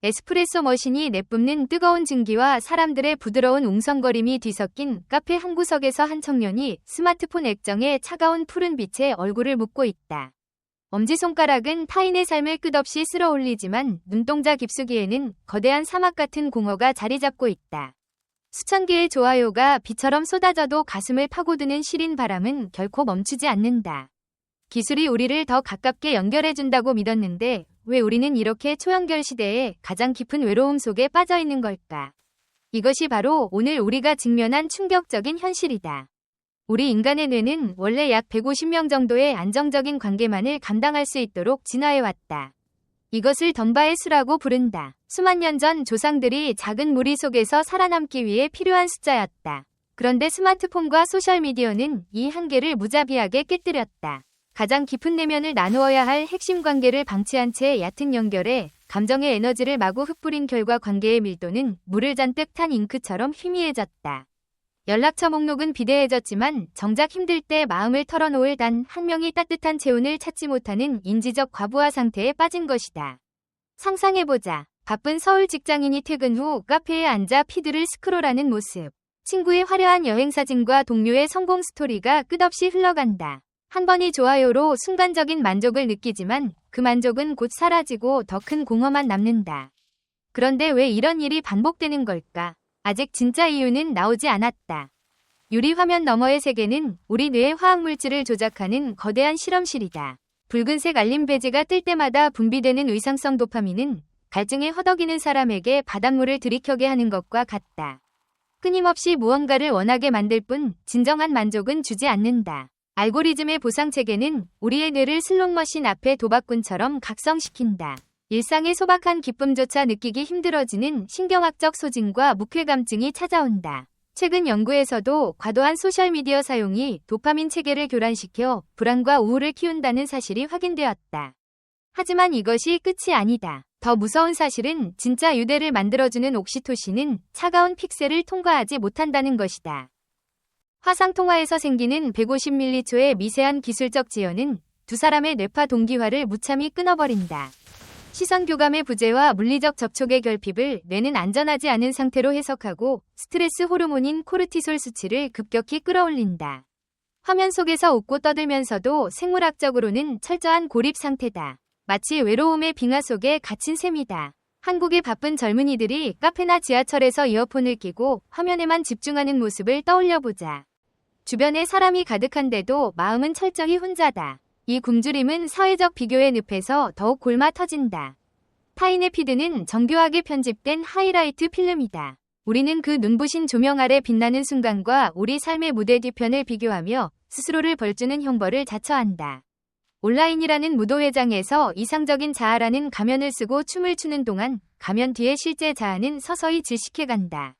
에스프레소 머신이 내뿜는 뜨거운 증기와 사람들의 부드러운 웅성거림이 뒤섞인 카페 한 구석에서 한 청년이 스마트폰 액정에 차가운 푸른 빛에 얼굴을 묻고 있다. 엄지손가락은 타인의 삶을 끝없이 쓸어올리지만 눈동자 깊숙이에는 거대한 사막 같은 공허가 자리 잡고 있다. 수천 개의 좋아요가 비처럼 쏟아져도 가슴을 파고드는 시린 바람은 결코 멈추지 않는다. 기술이 우리를 더 가깝게 연결해준다고 믿었는데 왜 우리는 이렇게 초연결 시대에 가장 깊은 외로움 속에 빠져있는 걸까? 이것이 바로 오늘 우리가 직면한 충격적인 현실이다. 우리 인간의 뇌는 원래 약 150명 정도의 안정적인 관계만을 감당할 수 있도록 진화해왔다. 이것을 덤바의 수라고 부른다. 수만 년 전 조상들이 작은 무리 속에서 살아남기 위해 필요한 숫자였다. 그런데 스마트폰과 소셜미디어는 이 한계를 무자비하게 깨뜨렸다. 가장 깊은 내면을 나누어야 할 핵심 관계를 방치한 채 얕은 연결에 감정의 에너지를 마구 흩뿌린 결과 관계의 밀도는 물을 잔뜩 탄 잉크처럼 희미해졌다. 연락처 목록은 비대해졌지만 정작 힘들 때 마음을 털어놓을 단 한 명이 따뜻한 체온을 찾지 못하는 인지적 과부하 상태에 빠진 것이다. 상상해보자. 바쁜 서울 직장인이 퇴근 후 카페에 앉아 피드를 스크롤하는 모습. 친구의 화려한 여행사진과 동료의 성공 스토리가 끝없이 흘러간다. 한 번의 좋아요로 순간적인 만족을 느끼지만 그 만족은 곧 사라지고 더 큰 공허만 남는다. 그런데 왜 이런 일이 반복되는 걸까? 아직 진짜 이유는 나오지 않았다. 유리 화면 너머의 세계는 우리 뇌의 화학물질을 조작하는 거대한 실험실이다. 붉은색 알림 배지가 뜰 때마다 분비되는 의상성 도파민은 갈증에 허덕이는 사람에게 바닷물을 들이켜게 하는 것과 같다. 끊임없이 무언가를 원하게 만들 뿐 진정한 만족은 주지 않는다. 알고리즘의 보상체계는 우리의 뇌를 슬롯머신 앞에 도박꾼처럼 각성시킨다. 일상의 소박한 기쁨조차 느끼기 힘들어지는 신경학적 소진과 무쾌감증이 찾아온다. 최근 연구에서도 과도한 소셜미디어 사용이 도파민 체계를 교란시켜 불안과 우울을 키운다는 사실이 확인되었다. 하지만 이것이 끝이 아니다. 더 무서운 사실은 진짜 유대를 만들어주는 옥시토신은 차가운 픽셀을 통과하지 못한다는 것이다. 화상통화에서 생기는 150mC의 미세한 기술적 지연은 두 사람의 뇌파 동기화를 무참히 끊어버린다. 시선 교감의 부재와 물리적 접촉의 결핍을 뇌는 안전하지 않은 상태로 해석하고 스트레스 호르몬인 코르티솔 수치를 급격히 끌어올린다. 화면 속에서 웃고 떠들면서도 생물학적으로는 철저한 고립 상태다. 마치 외로움의 빙하 속에 갇힌 셈이다. 한국의 바쁜 젊은이들이 카페나 지하철에서 이어폰을 끼고 화면에만 집중하는 모습을 떠올려보자. 주변에 사람이 가득한데도 마음은 철저히 혼자다. 이 굶주림은 사회적 비교의 늪에서 더욱 골마 터진다. 타인의 피드는 정교하게 편집된 하이라이트 필름이다. 우리는 그 눈부신 조명 아래 빛나는 순간과 우리 삶의 무대 뒤편을 비교하며 스스로를 벌주는 형벌을 자처한다. 온라인이라는 무도회장에서 이상적인 자아라는 가면을 쓰고 춤을 추는 동안 가면 뒤에 실제 자아는 서서히 질식해간다.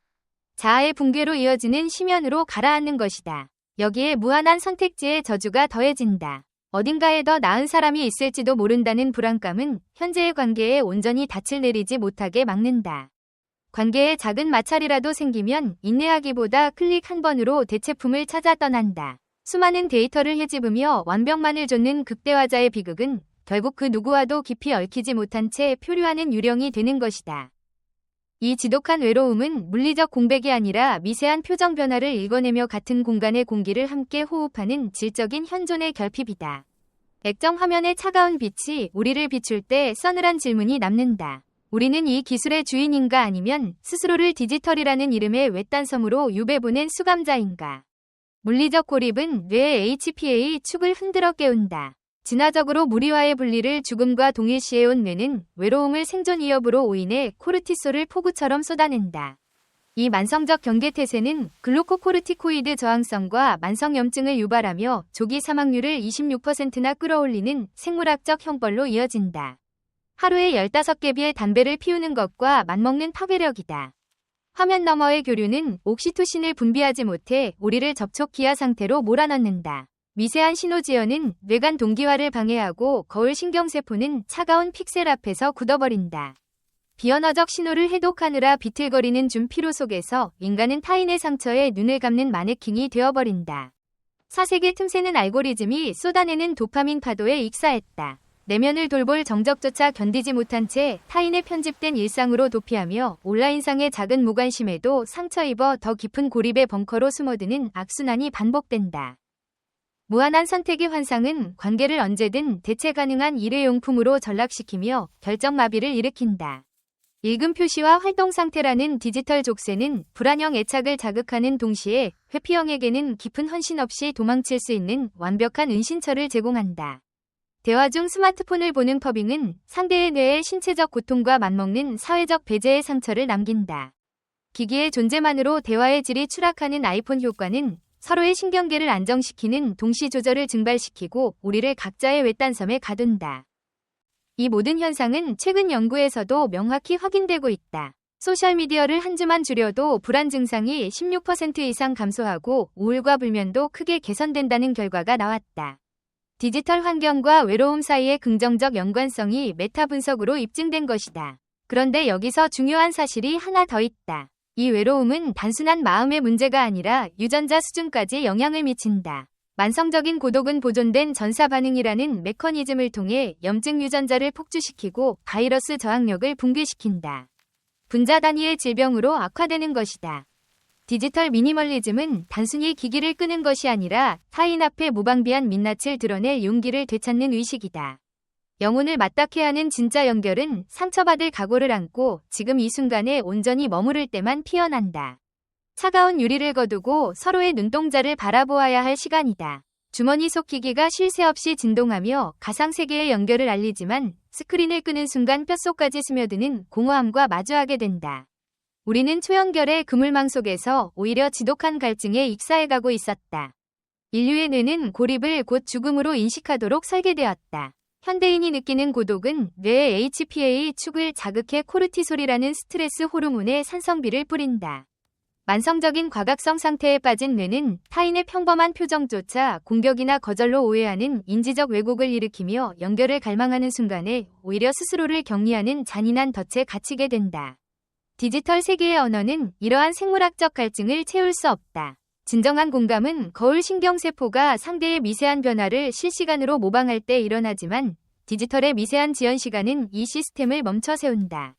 자아의 붕괴로 이어지는 심연으로 가라앉는 것이다. 여기에 무한한 선택지의 저주가 더해진다. 어딘가에 더 나은 사람이 있을지도 모른다는 불안감은 현재의 관계에 온전히 닻을 내리지 못하게 막는다. 관계에 작은 마찰이라도 생기면 인내하기보다 클릭 한 번으로 대체품을 찾아 떠난다. 수많은 데이터를 헤집으며 완벽만을 좇는 극대화자의 비극은 결국 그 누구와도 깊이 얽히지 못한 채 표류하는 유령이 되는 것이다. 이 지독한 외로움은 물리적 공백이 아니라 미세한 표정 변화를 읽어내며 같은 공간의 공기를 함께 호흡하는 질적인 현존의 결핍이다. 액정 화면의 차가운 빛이 우리를 비출 때 서늘한 질문이 남는다. 우리는 이 기술의 주인인가 아니면 스스로를 디지털이라는 이름의 외딴 섬으로 유배보낸 수감자인가? 물리적 고립은 뇌의 HPA 축을 흔들어 깨운다. 진화적으로 무리와의 분리를 죽음과 동일시해온 뇌는 외로움을 생존 위협으로 오인해 코르티솔을 폭우처럼 쏟아낸다. 이 만성적 경계태세는 글루코코르티코이드 저항성과 만성염증을 유발하며 조기 사망률을 26%나 끌어올리는 생물학적 형벌로 이어진다. 하루에 15개비의 담배를 피우는 것과 맞먹는 파괴력이다. 화면 너머의 교류는 옥시토신을 분비하지 못해 우리를 접촉 기하 상태로 몰아넣는다. 미세한 신호지연은 뇌간 동기화를 방해하고 거울 신경세포는 차가운 픽셀 앞에서 굳어버린다. 비언어적 신호를 해독하느라 비틀거리는 줌 피로 속에서 인간은 타인의 상처에 눈을 감는 마네킹이 되어버린다. 사색의 틈새는 알고리즘이 쏟아내는 도파민 파도에 익사했다. 내면을 돌볼 정적조차 견디지 못한 채 타인의 편집된 일상으로 도피하며 온라인상의 작은 무관심에도 상처 입어 더 깊은 고립의 벙커로 숨어드는 악순환이 반복된다. 무한한 선택의 환상은 관계를 언제든 대체 가능한 일회용품으로 전락시키며 결정마비를 일으킨다. 읽음 표시와 활동 상태라는 디지털 족쇄는 불안형 애착을 자극하는 동시에 회피형에게는 깊은 헌신 없이 도망칠 수 있는 완벽한 은신처를 제공한다. 대화 중 스마트폰을 보는 퍼빙은 상대의 뇌에 신체적 고통과 맞먹는 사회적 배제의 상처를 남긴다. 기기의 존재만으로 대화의 질이 추락하는 아이폰 효과는 서로의 신경계를 안정시키는 동시 조절을 증발시키고 우리를 각자의 외딴섬에 가둔다. 이 모든 현상은 최근 연구에서도 명확히 확인되고 있다. 소셜미디어를 한 주만 줄여도 불안 증상이 16% 이상 감소하고 우울과 불면도 크게 개선된다는 결과가 나왔다. 디지털 환경과 외로움 사이의 긍정적 연관성이 메타 분석으로 입증된 것이다. 그런데 여기서 중요한 사실이 하나 더 있다. 이 외로움은 단순한 마음의 문제가 아니라 유전자 수준까지 영향을 미친다. 만성적인 고독은 보존된 전사 반응이라는 메커니즘을 통해 염증 유전자를 폭주시키고 바이러스 저항력을 붕괴시킨다. 분자 단위의 질병으로 악화되는 것이다. 디지털 미니멀리즘은 단순히 기기를 끄는 것이 아니라 타인 앞에 무방비한 민낯을 드러낼 용기를 되찾는 의식이다. 영혼을 맞닿게 하는 진짜 연결은 상처받을 각오를 안고 지금 이 순간에 온전히 머무를 때만 피어난다. 차가운 유리를 거두고 서로의 눈동자를 바라보아야 할 시간이다. 주머니 속 기기가 쉴 새 없이 진동하며 가상세계의 연결을 알리지만 스크린을 끄는 순간 뼛속까지 스며드는 공허함과 마주하게 된다. 우리는 초연결의 그물망 속에서 오히려 지독한 갈증에 익사해가고 있었다. 인류의 뇌는 고립을 곧 죽음으로 인식하도록 설계되었다. 현대인이 느끼는 고독은 뇌의 HPA 축을 자극해 코르티솔이라는 스트레스 호르몬의 산성비를 뿌린다. 만성적인 과각성 상태에 빠진 뇌는 타인의 평범한 표정조차 공격이나 거절로 오해하는 인지적 왜곡을 일으키며 연결을 갈망하는 순간에 오히려 스스로를 격리하는 잔인한 덫에 갇히게 된다. 디지털 세계의 언어는 이러한 생물학적 갈증을 채울 수 없다. 진정한 공감은 거울 신경세포가 상대의 미세한 변화를 실시간으로 모방할 때 일어나지만 디지털의 미세한 지연 시간은 이 시스템을 멈춰 세운다.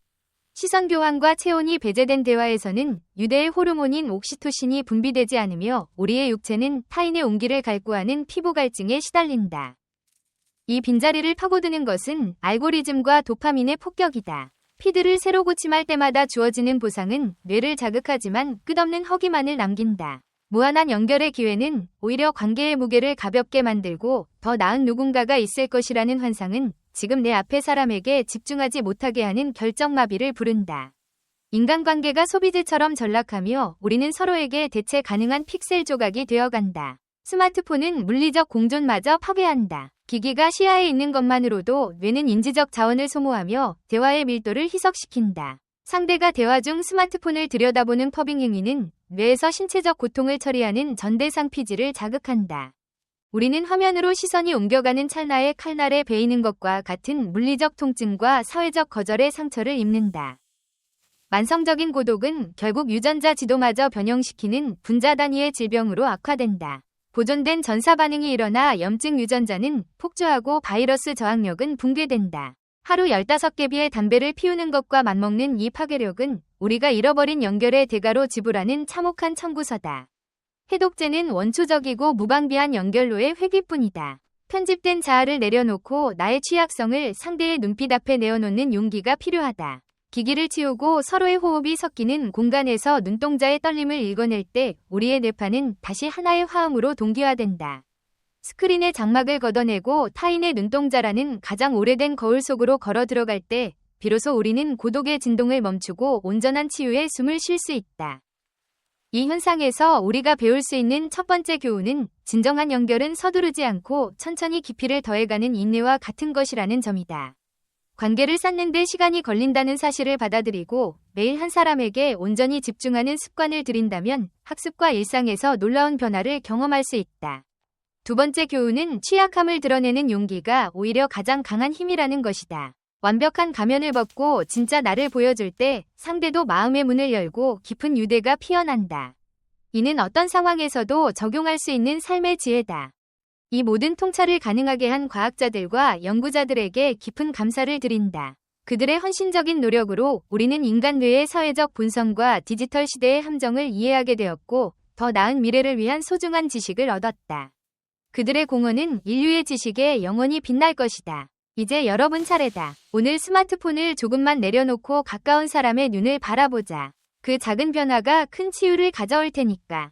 시선 교환과 체온이 배제된 대화에서는 유대의 호르몬인 옥시토신이 분비되지 않으며 우리의 육체는 타인의 온기를 갈구하는 피부 갈증에 시달린다. 이 빈자리를 파고드는 것은 알고리즘과 도파민의 폭격이다. 피드를 새로 고침할 때마다 주어지는 보상은 뇌를 자극하지만 끝없는 허기만을 남긴다. 무한한 연결의 기회는 오히려 관계의 무게를 가볍게 만들고 더 나은 누군가가 있을 것이라는 환상은 지금 내 앞의 사람에게 집중하지 못하게 하는 결정마비를 부른다. 인간관계가 소비재처럼 전락하며 우리는 서로에게 대체 가능한 픽셀 조각이 되어간다. 스마트폰은 물리적 공존마저 파괴한다. 기기가 시야에 있는 것만으로도 뇌는 인지적 자원을 소모하며 대화의 밀도를 희석시킨다. 상대가 대화 중 스마트폰을 들여다보는 퍼빙 행위는 뇌에서 신체적 고통을 처리하는 전대상 피지를 자극한다. 우리는 화면으로 시선이 옮겨가는 찰나에 칼날에 베이는 것과 같은 물리적 통증과 사회적 거절의 상처를 입는다. 만성적인 고독은 결국 유전자 지도마저 변형시키는 분자 단위의 질병으로 악화된다. 보존된 전사 반응이 일어나 염증 유전자는 폭주하고 바이러스 저항력은 붕괴된다. 하루 15개비의 담배를 피우는 것과 맞먹는 이 파괴력은 우리가 잃어버린 연결의 대가로 지불하는 참혹한 청구서다. 해독제는 원초적이고 무방비한 연결로의 회귀뿐이다. 편집된 자아를 내려놓고 나의 취약성을 상대의 눈빛 앞에 내어놓는 용기가 필요하다. 기기를 치우고 서로의 호흡이 섞이는 공간에서 눈동자의 떨림을 읽어낼 때 우리의 뇌파는 다시 하나의 화음으로 동기화된다. 스크린의 장막을 걷어내고 타인의 눈동자라는 가장 오래된 거울 속으로 걸어 들어갈 때 비로소 우리는 고독의 진동을 멈추고 온전한 치유의 숨을 쉴 수 있다. 이 현상에서 우리가 배울 수 있는 첫 번째 교훈은 진정한 연결은 서두르지 않고 천천히 깊이를 더해가는 인내와 같은 것이라는 점이다. 관계를 쌓는 데 시간이 걸린다는 사실을 받아들이고 매일 한 사람에게 온전히 집중하는 습관을 들인다면 학습과 일상에서 놀라운 변화를 경험할 수 있다. 두 번째 교훈은 취약함을 드러내는 용기가 오히려 가장 강한 힘이라는 것이다. 완벽한 가면을 벗고 진짜 나를 보여줄 때 상대도 마음의 문을 열고 깊은 유대가 피어난다. 이는 어떤 상황에서도 적용할 수 있는 삶의 지혜다. 이 모든 통찰을 가능하게 한 과학자들과 연구자들에게 깊은 감사를 드린다. 그들의 헌신적인 노력으로 우리는 인간 뇌의 사회적 본성과 디지털 시대의 함정을 이해하게 되었고, 더 나은 미래를 위한 소중한 지식을 얻었다. 그들의 공헌은 인류의 지식에 영원히 빛날 것이다. 이제 여러분 차례다. 오늘 스마트폰을 조금만 내려놓고 가까운 사람의 눈을 바라보자. 그 작은 변화가 큰 치유를 가져올 테니까.